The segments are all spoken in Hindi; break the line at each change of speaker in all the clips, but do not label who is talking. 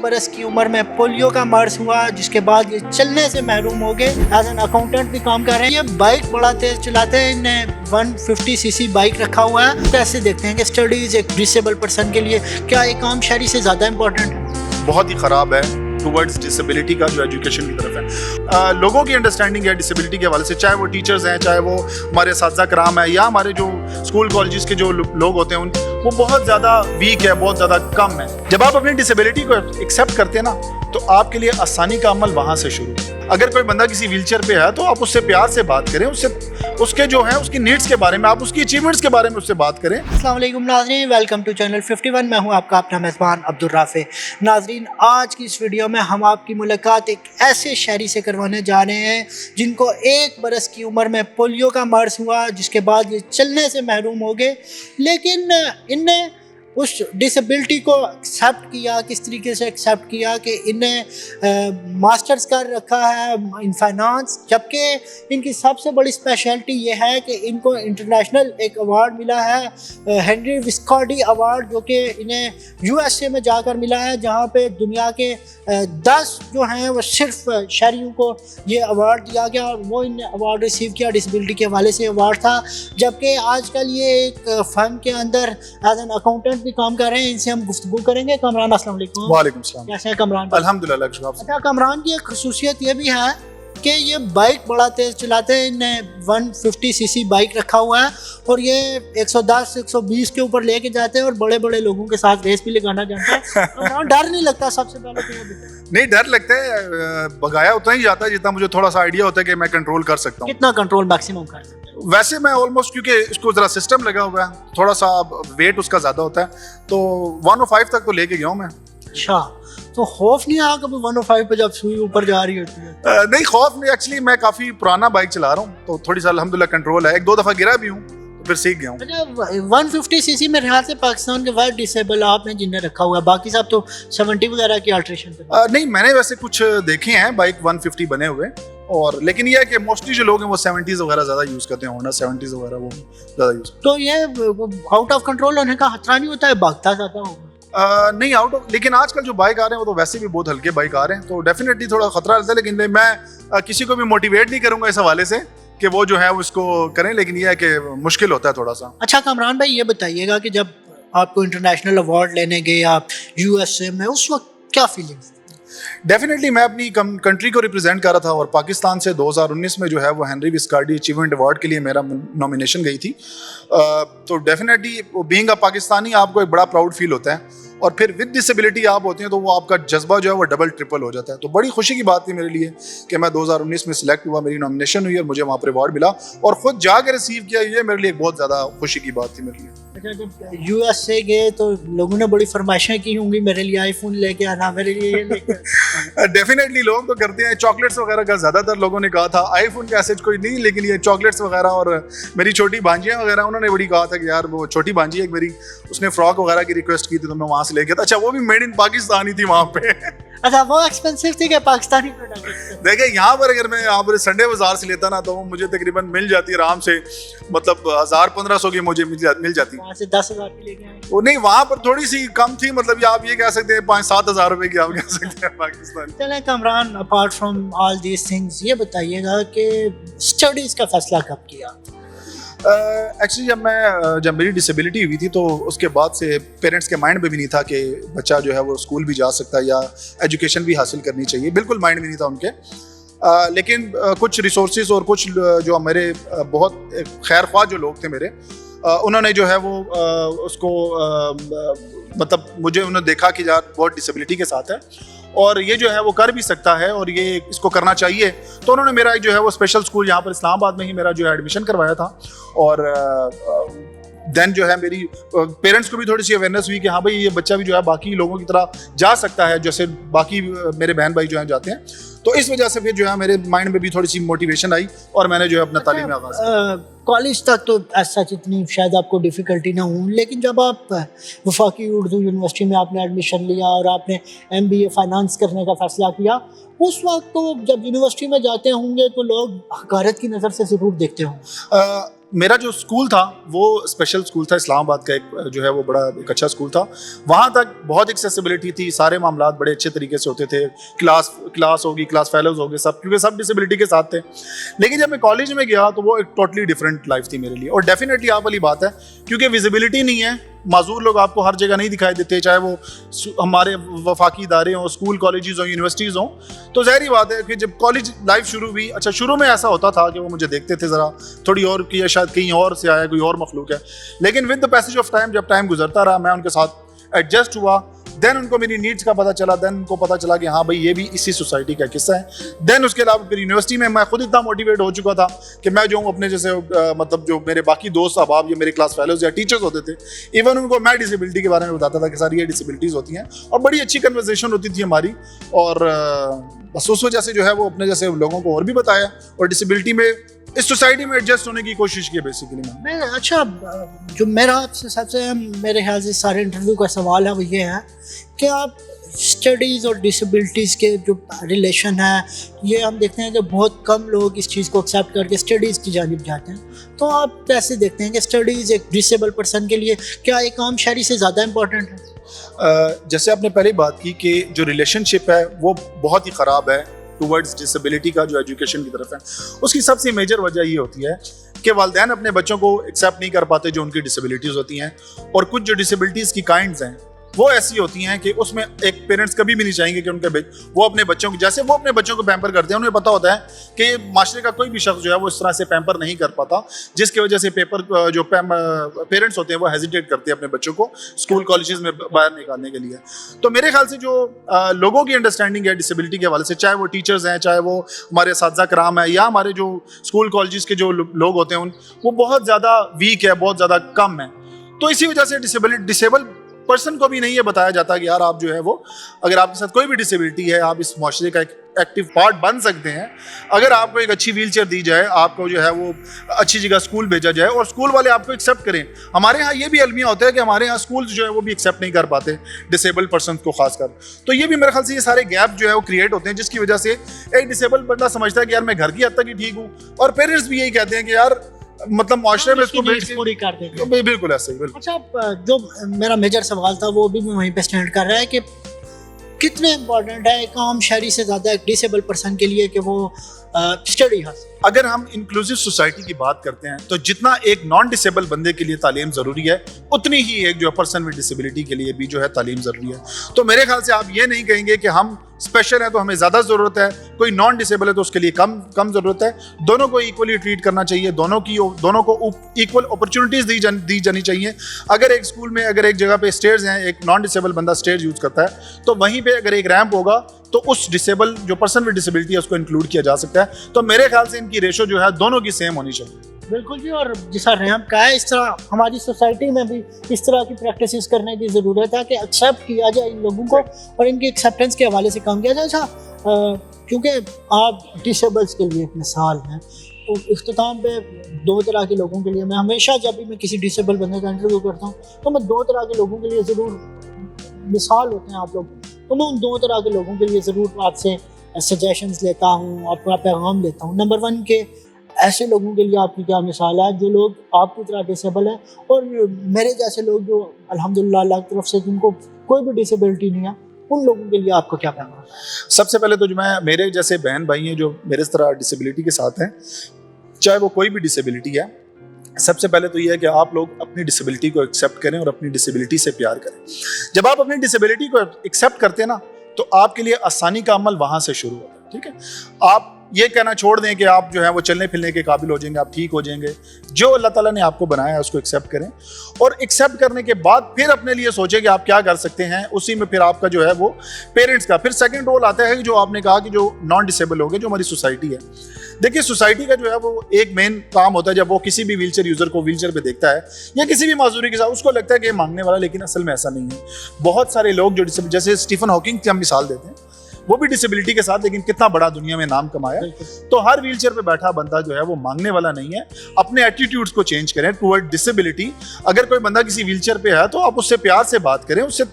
बरस की उम्र में पोलियो का मर्ज हुआ, जिसके बाद ये चलने से महरूम हो गए। एज एन अकाउंटेंट भी काम कर रहे हैं। ये बाइक बड़ा तेज चलाते हैं। इन्हें 150cc बाइक रखा हुआ है। कैसे देखते हैं कि स्टडीज एक डिसेबल पर्सन के लिए क्या एक आम शहरी से ज़्यादा इम्पोर्टेंट है?
बहुत ही ख़राब है टूवर्ड्स डिसेबिलिटी का जो एजुकेशन की तरफ है। लोगों की अंडरस्टैंडिंग है डिसेबिलिटी के हवाले से, चाहे वो टीचर्स हैं, चाहे वो हमारे असातिज़ा कराम है, या हमारे जो स्कूल कॉलेजेस के जो लोग होते हैं वो बहुत ज़्यादा वीक है, बहुत ज़्यादा कम है। जब आप अपनी डिसेबिलिटी को एक्सेप्ट करते हैं ना, तो आपके लिए आसानी का अमल वहाँ से शुरू है। अगर कोई बंदा किसी व्हीलचेयर पे है तो आप उससे प्यार से बात करें, उसके जो है उसकी नीड्स के बारे में, आप उसकी अचीवमेंट्स के बारे में उससे बात करें।
अस्सलाम वालेकुम नाज़रीन, वेलकम टू चैनल 51। मैं हूं आपका अपना मेज़बान अब्दुल राफ़े। नाज़रीन, आज की इस वीडियो में हम आपकी मुलाकात एक ऐसे शहरी से करवाने जा रहे हैं जिनको 1 बरस की उम्र में पोलियो का मर्ज हुआ, जिसके बाद ये चलने से महरूम हो गए। लेकिन इनने उस डिसेबिलिटी को एक्सेप्ट किया। किस तरीके से एक्सेप्ट किया कि इन्हें मास्टर्स कर रखा है इन फाइनेंस, जबकि इनकी सबसे बड़ी स्पेशलिटी ये है कि इनको इंटरनेशनल एक अवार्ड मिला है, हेनरी विस्कॉडी अवार्ड, जो कि इन्हें यूएसए में जाकर मिला है, जहाँ पे दुनिया के 10 जो हैं वो सिर्फ शहरियों को ये अवार्ड दिया गया और वो इन्हें अवार्ड रिसीव किया। डिसेबिलिटी के हवाले से अवार्ड था। जबकि आजकल ये एक फर्म के अंदर एज एन अकाउंटेंट भी काम कर रहे हैं। इनसे हम गुफ्तगू करेंगे। कमरान, अस्सलाम वालेकुम।
वालेकुम सलाम।
कैसे हैं कमरान?
अल्हम्दुलिल्लाह।
अच्छा कमरान, की एक खसूसियत ये भी है कि ये बाइक बड़ा तेज चलाते हैं। इन्हें 150cc बाइक रखा हुआ है और ये 110-120 के ऊपर लेके जाते हैं और बड़े बड़े लोगों के साथ रेस भी लगाना जानते हैं। कमरान, डर नहीं लगता? सबसे पहले तो ये बताइए।
नहीं, डर लगता है, भगाया उतना ही जाता है जितना मुझे थोड़ा सा आइडिया होता है कि मैं कंट्रोल कर सकता हूँ।
कितना कंट्रोल मैक्सिमम कर सकते हैं?
वैसे मैं ऑलमोस्ट, क्योंकि इसको जरा सिस्टम लगा हुआ है, थोड़ा सा वेट उसका ज्यादा होता है, तो 105 तक तो लेके गया हूँ मैं।
अच्छा, तो खौफ नहीं आया कभी 105 पे जब सुई ऊपर जा रही होती है?
नहीं, खौफ नहीं। एक्चुअली मैं काफी पुराना बाइक चला रहा हूँ, तो थोड़ी सा अल्हम्दुलिल्लाह कंट्रोल है। 1-2 दफा गिरा भी हूँ, तो फिर सीख गया हूँ।
अच्छा, 150cc मेरे ख्याल से पाकिस्तान के वर्ल्ड डिसेबल आपने जिन्हें रखा हुआ है, बाकी सब तो 70 वगैरह की अल्ट्रेशन पे।
नहीं, मैंने वैसे कुछ देखे हैं बाइक 150 बने हुए, और लेकिन ये है कि मोस्टली जो लोग हैं वो 70s वगैरह ज्यादा यूज करते हैं, होंडा 70s वगैरह वो ज्यादा यूज।
तो ये आउट ऑफ कंट्रोल होने का खतरा नहीं होता है? भागता जाता होगा?
नहीं, आउट ऑफ, लेकिन आजकल जो बाइक आ रहे हैं वो तो वैसे भी बहुत हल्के बाइक आ रहे हैं, तो डेफिनेटली थोड़ा खतरा रहता है। लेकिन मैं किसी को भी मोटिवेट नहीं करूंगा इस हवाले से कि वो जो है उसको करें, लेकिन ये है कि मुश्किल होता है थोड़ा सा।
अच्छा कमरान भाई, ये बताइएगा कि जब आपको इंटरनेशनल अवार्ड लेने गए आप यूएसए में, उस वक्त क्या फीलिंग्स?
डेफिनेटली मैं अपनी कंट्री को रिप्रेजेंट कर रहा था, और पाकिस्तान से 2019 में जो है वो हेनरी विस्कॉडी अचीवमेंट अवार्ड के लिए मेरा नॉमिनेशन गई थी। तो डेफिनेटली बीइंग अ पाकिस्तानी आपको एक बड़ा प्राउड फील होता है, और फिर विद डिसेबिलिटी आप होते हैं तो वो आपका जज्बा जो है वो डबल ट्रिपल हो जाता है। तो बड़ी खुशी की बात थी मेरे लिए कि मैं 2019 में सिलेक्ट हुआ, मेरी नॉमिनेशन हुई और मुझे वहाँ पर अवार्ड मिला, और खुद जाकर रिसीव किया। ये मेरे लिए बहुत ज़्यादा खुशी की बात थी मेरे लिए।
अच्छा, जब यूएसए गए तो लोगों ने बड़ी फरमाइशें की होंगी, मेरे लिए आईफोन लेके आना, मेरे लिए ये लेके।
डेफिनेटली लोग तो करते हैं। चॉकलेट्स वगैरह का ज़्यादातर लोगों ने कहा था, आईफोन का ऐसे कोई नहीं, लेकिन ये चॉकलेट्स वगैरह। और मेरी छोटी भांजियाँ वगैरह, उन्होंने बड़ी कहा था कि यार, वो छोटी भांजी एक मेरी, उसने फ्रॉक वगैरह की रिक्वेस्ट की थी, तो मैं वहाँ से लेके था। अच्छा, वो भी मेड इन पाकिस्तान ही थी वहाँ पे।
अच्छा, वो एक्सपेंसिव थी क्या पाकिस्तानी प्रोडक्ट?
देखिए, यहाँ पर अगर मैं यहाँ पर संडे बाजार से लेता ना, तो वो मुझे तकरीबन मिल जाती आराम से, मतलब 1000-1500 की मुझे मिल जाती।
वहाँ से 10,000 की लेके आए?
वो नहीं, वहाँ पर थोड़ी सी कम थी, मतलब आप ये कह सकते हैं 5-7 हज़ार रुपए की आप कह सकते हैं पाकिस्तान।
चलें Kamran, apart from all these things, ये बताइएगा कि स्टडीज़ का फैसला कब किया?
एक्चुअली जब मेरी डिसेबिलिटी हुई थी, तो उसके बाद से पेरेंट्स के माइंड में भी नहीं था कि बच्चा जो है वो स्कूल भी जा सकता है या एजुकेशन भी हासिल करनी चाहिए। बिल्कुल माइंड में नहीं था उनके। लेकिन कुछ रिसोर्सेज और कुछ जो मेरे बहुत खैर ख्वाह जो लोग थे मेरे, उन्होंने जो है वो उसको मतलब मुझे उन्होंने देखा कि यार बहुत डिसेबिलिटी के साथ है और ये जो है वो कर भी सकता है और ये इसको करना चाहिए, तो उन्होंने मेरा जो है वो स्पेशल स्कूल यहाँ पर इस्लामाबाद में ही मेरा जो है एडमिशन करवाया था। और देन जो है मेरी पेरेंट्स को भी थोड़ी सी अवेयरनेस हुई कि हाँ भाई, ये बच्चा भी जो है बाकी लोगों की तरह जा सकता है, जैसे बाकी मेरे बहन भाई जो हैं जाते हैं। तो इस वजह से फिर जो है मेरे माइंड में भी थोड़ी सी मोटिवेशन आई और मैंने जो है अपना तालीम आगाज़।
कॉलेज तक तो ऐसा इतनी शायद आपको डिफ़िकल्टी ना हो, लेकिन जब आप वफाकी उर्दू यूनिवर्सिटी में आपने एडमिशन लिया और आपने MBA फाइनेंस करने का फ़ैसला किया, उस वक्त तो जब यूनिवर्सिटी में जाते होंगे तो लोग हकारत की नज़र से ज़रूर देखते होंगे।
मेरा जो स्कूल था वो स्पेशल स्कूल था, इस्लामाबाद का एक जो है वो बड़ा एक अच्छा स्कूल था। वहाँ तक बहुत एक्सेसिबिलिटी थी, सारे मामलात बड़े अच्छे तरीके से होते थे, क्लास होगी, क्लास फेलोज हो गए सब, क्योंकि सब डिसेबिलिटी के साथ थे। लेकिन जब मैं कॉलेज में गया तो वो एक टोटली डिफरेंट लाइफ थी मेरे लिए। और डेफिनेटली आप वाली बात है, क्योंकि विजिबिलिटी नहीं है, माजूर लोग आपको हर जगह नहीं दिखाई देते, चाहे वो हमारे वफाकी इदारे हों, स्कूल कॉलेजेस हों, यूनिवर्सिटीज़ हों। तो ज़ाहिर बात है कि जब कॉलेज लाइफ शुरू हुई, अच्छा शुरू में ऐसा होता था कि वो मुझे देखते थे ज़रा थोड़ी और की, शायद कहीं और से आया, कोई और मखलूक है। लेकिन with the passage of time, जब टाइम गुजरता रहा, मैं उनके साथ एडजस्ट हुआ, देन उनको मेरी नीड्स का पता चला, देन उनको पता चला कि हाँ भाई ये भी इसी सोसाइटी का किस्सा है। देन उसके अलावा फिर यूनिवर्सिटी में मैं खुद इतना मोटिवेट हो चुका था कि मैं जो अपने जैसे मतलब जो मेरे बाकी दोस्त अहबाब या मेरे क्लास फेलोज या टीचर्स होते थे, इवन उनको मैं डिसेबिलिटी के बारे में बताता था कि सारी ये डिसेबिलिटीज़ होती हैं, और बड़ी अच्छी कन्वर्सेशन होती थी हमारी। और बस उस वजह से जो है वो अपने जैसे लोगों को और भी बताया, और डिसेबिलिटी में इस सोसाइटी में एडजस्ट होने की कोशिश की बेसिकली मैंने।
अच्छा, जो मेरा आपसे सबसे मेरे ख्याल से सारे इंटरव्यू का सवाल है वो ये है कि आप स्टडीज़ और डिसेबिलिटीज़ के जो रिलेशन है, ये हम देखते हैं कि बहुत कम लोग इस चीज़ को एक्सेप्ट करके स्टडीज़ की जानिब जाते हैं। तो आप कैसे देखते हैं कि स्टडीज़ एक डिसेबल पर्सन के लिए क्या एक आम शहरी से ज़्यादा इम्पोर्टेंट है?
जैसे आपने पहले बात की कि जो रिलेशनशिप है वो बहुत ही ख़राब है टुवर्ड्स डिसेबिलिटी का, जो एजुकेशन की तरफ है, उसकी सबसे मेजर वजह ये होती है कि वालिदैन अपने बच्चों को एक्सेप्ट नहीं कर पाते जो उनकी डिसेबिलिटीज़ होती हैं। और कुछ जो डिसेबिलिटीज़ की काइंड्स हैं वो ऐसी होती हैं कि उसमें एक पेरेंट्स कभी भी नहीं चाहेंगे कि उनके वो अपने बच्चों को, जैसे वो अपने बच्चों को पैम्पर करते हैं, उन्हें पता होता है कि माशरे का कोई भी शख्स जो है वो इस तरह से पैम्पर नहीं कर पाता, जिसकी वजह से जो पेरेंट्स होते हैं वो हेजिटेट करते हैं अपने बच्चों को स्कूल कॉलेजेस में बाहर निकालने के लिए। तो मेरे ख्याल से जो लोगों की अंडरस्टैंडिंग है डिसेबिलिटी के हवाले से, चाहे वो टीचर्स हैं, चाहे वो हमारे असातिज़ा कराम है, या हमारे जो स्कूल कॉलेजेस के जो लोग होते हैं वो बहुत ज़्यादा वीक है, बहुत ज़्यादा कम है। तो इसी वजह से डिसेबल पर्सन को भी नहीं ये बताया जाता कि यार आप जो है वो, अगर आपके साथ कोई भी डिसेबिलिटी है, आप इस माशरे का एक एक्टिव पार्ट बन सकते हैं। अगर आपको एक अच्छी व्हील चेयर दी जाए, आपको जो है वो अच्छी जगह स्कूल भेजा जाए और स्कूल वाले आपको एक्सेप्ट करें। हमारे यहाँ ये भी अलमिया होता है कि हमारे यहाँ स्कूल जो है वो भी एक्सेप्ट नहीं कर पाते डिसेबल पर्सन को खासकर। तो ये भी मेरे ख्याल से ये सारे गैप जो है वो क्रिएट होते हैं, जिसकी वजह से एक डिसेबल बंदा समझता है कि यार मैं घर की हद तक ही ठीक हूँ, और पेरेंट्स भी यही कहते हैं कि यार मतलब मुआशरे में इसको
पूरी कर देंगे।
तो बिल्कुल ऐसे ही, बिल्कुल।
अच्छा, जो मेरा मेजर सवाल था वो भी वहीं पे स्टैंड कर रहा है कि कितने इम्पोर्टेंट है एक आम शहरी से ज़्यादा एक डिसेबल पर्सन के लिए कि वो स्टडी हासिल।
अगर हम इंक्लूसिव सोसाइटी की बात करते हैं तो जितना एक नॉन डिसेबल बंदे के लिए तालीम ज़रूरी है, उतनी ही एक जो पर्सन विद डिसेबिलिटी के लिए भी जो है तालीम ज़रूरी है। तो मेरे ख्याल से आप ये नहीं कहेंगे कि हम स्पेशल है तो हमें ज़्यादा ज़रूरत है, कोई नॉन डिसेबल है तो उसके लिए कम ज़रूरत है। दोनों को इक्वली ट्रीट करना चाहिए, दोनों को इक्वल अपॉर्चुनिटीज़ दी जानी चाहिए। अगर एक स्कूल में अगर एक जगह पे स्टेयर्स हैं, एक नॉन डिसेबल बंदा स्टेयर्स यूज़ करता है, तो वहीं पे अगर एक रैंप होगा तो उस डिसेबल जो पर्सन विद डिसेबिलिटी है उसको इंक्लूड किया जा सकता है। तो मेरे ख्याल से इनकी रेशो जो है दोनों की सेम होनी चाहिए।
बिल्कुल जी, और जैसा रैंप का है, इस तरह हमारी सोसाइटी में भी इस तरह की प्रैक्टिसेस करने की ज़रूरत है कि एक्सेप्ट किया जाए इन लोगों को और इनकी एक्सेप्टेंस के हवाले से काम किया जाए। अच्छा, क्योंकि आप डिसेबल्स के लिए एक मिसाल हैं, तो इख्तिताम पे दो तरह के लोगों के लिए मैं हमेशा जब भी मैं किसी डिसेबल बंदे का इंटरव्यू करता हूँ तो मैं दो तरह के लोगों के लिए ज़रूर, मिसाल होते हैं आप लोग, तो मैं उन दो तरह के लोगों के लिए ज़रूर आपसे सजेशंस लेता हूँ, अपना पैगाम देता हूँ। नंबर 1 के ऐसे लोगों के लिए आपकी क्या मिसाल है जो लोग आपकी तरह डिसेबल हैं, और मेरे जैसे लोग जो अल्हम्दुलिल्लाह अल्लाह की तरफ से जिनको कोई भी डिसेबिलिटी नहीं है, उन लोगों के लिए आपको क्या पैगाम?
सबसे पहले तो जो मेरे जैसे बहन भाई हैं जो मेरे इस तरह डिसेबिलिटी के साथ हैं, चाहे वो कोई भी डिसेबिलिटी है, सबसे पहले तो ये है कि आप लोग अपनी डिसेबिलिटी को एक्सेप्ट करें और अपनी डिसेबिलिटी से प्यार करें। जब आप अपनी डिसेबिलिटी को एक्सेप्ट करते हैं ना, तो आपके लिए आसानी का अमल वहाँ से शुरू होता है। ठीक है, आप ये कहना छोड़ दें कि आप जो है वो चलने फिरने के काबिल हो जाएंगे, आप ठीक हो जाएंगे। जो अल्लाह ताला ने आपको बनाया है उसको एक्सेप्ट करें, और एक्सेप्ट करने के बाद फिर अपने लिए सोचें कि आप क्या कर सकते हैं। उसी में फिर आपका जो है वो पेरेंट्स का फिर सेकंड रोल आता है, जो आपने कहा कि जो नॉन डिसेबल हो गए, जो हमारी सोसाइटी है। देखिए, सोसाइटी का जो है वो एक मेन काम होता है, जब वो किसी भी व्हीलचेयर यूजर को व्हीलचेयर पे देखता है या किसी भी माजूरी के साथ, उसको लगता है कि ये मांगने वाला, लेकिन असल में ऐसा नहीं है। बहुत सारे लोग जो डिसेबल, जैसे स्टीफन हॉकिंग की हम मिसाल देते हैं, वो भी डिसेबिलिटी के साथ, लेकिन कितना बड़ा दुनिया में नाम कमाया। तो हर व्हीलचेयर पे बैठा बंदा जो है वो मांगने वाला नहीं है। अपने एटीट्यूड्स को चेंज करें टुवर्ड डिसेबिलिटी। अगर कोई बंदा किसी व्हीलचेयर पे है तो आप उससे प्यार से बात करें, उससे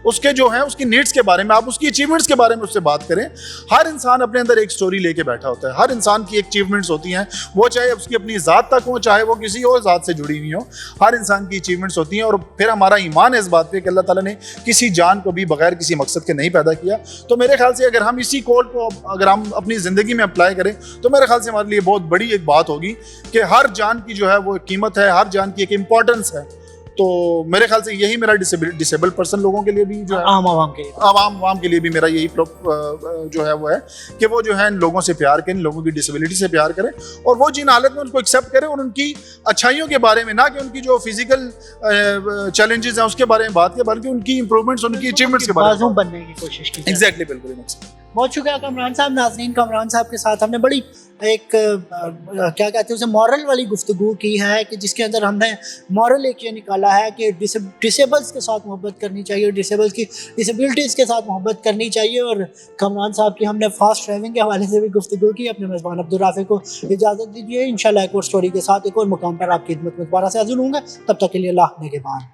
उसके जो है उसकी नीड्स के बारे में, आप उसकी अचीवमेंट्स के बारे में उससे बात करें। हर इंसान अपने अंदर एक स्टोरी लेके बैठा होता है, हर इंसान की एक अचीवमेंट्स होती हैं, वो चाहे उसकी अपनी ज़ात तक हो, चाहे वो किसी और ज़ात से जुड़ी हुई हो, हर इंसान की अचीवमेंट्स होती हैं। और फिर हमारा ईमान है इस बात पे कि अल्लाह ताला ने किसी जान को भी बगैर किसी मकसद के नहीं पैदा किया। तो मेरे ख्याल से अगर हम इसी कोड को अगर हम अपनी ज़िंदगी में अप्लाई करें तो मेरे ख्याल से हमारे लिए बहुत बड़ी एक बात होगी कि हर जान की जो है वो कीमत है, हर जान की एक इम्पोर्टेंस है। तो मेरे ख्याल से यही मेरा डिसेबल पर्सन लोगों के लिए भी जो है,
आम आवाम के लिए,
आवाम के लिए भी मेरा यही जो है वो है कि वो जो है इन लोगों से प्यार करें, लोगों की डिसेबिलिटी से प्यार करें, और वो जिन हालत में उनको एक्सेप्ट करें और उनकी अच्छाइयों के बारे में, ना कि उनकी जो फिजिकल चैलेंजेस हैं उसके बारे में बात करें, बल्कि उनकी इंप्रूवमेंट्स, उनकी अचीवमेंट्स के बारे में
बनने की कोशिश की।
एग्जैक्टली, बिल्कुल।
बहुत शुक्रिया कमरान साहब। नाज़रीन, कमरान साहब के साथ हमने बड़ी एक क्या कहते हैं उसे मॉरल वाली गुफ्तगू की है कि जिसके अंदर हमने मॉरल एक ये निकाला है कि डिसेबल्स के साथ मोहब्बत करनी चाहिए, डिसेबल्स की डिसेबिलिटीज़ के साथ मोहब्बत करनी चाहिए। और कमरान साहब की हमने फास्ट ड्राइविंग के हवाले से भी गुफ्तगू की। अपने मेज़बान अब्दुल राफ़ी को इजाज़त दीजिए। इंशाल्लाह एक और स्टोरी के साथ एक और मुकाम पर आपकी खिदमत में दोबारा से हाज़िर होंगे। तब तक के लिए अल्लाह निगहबान।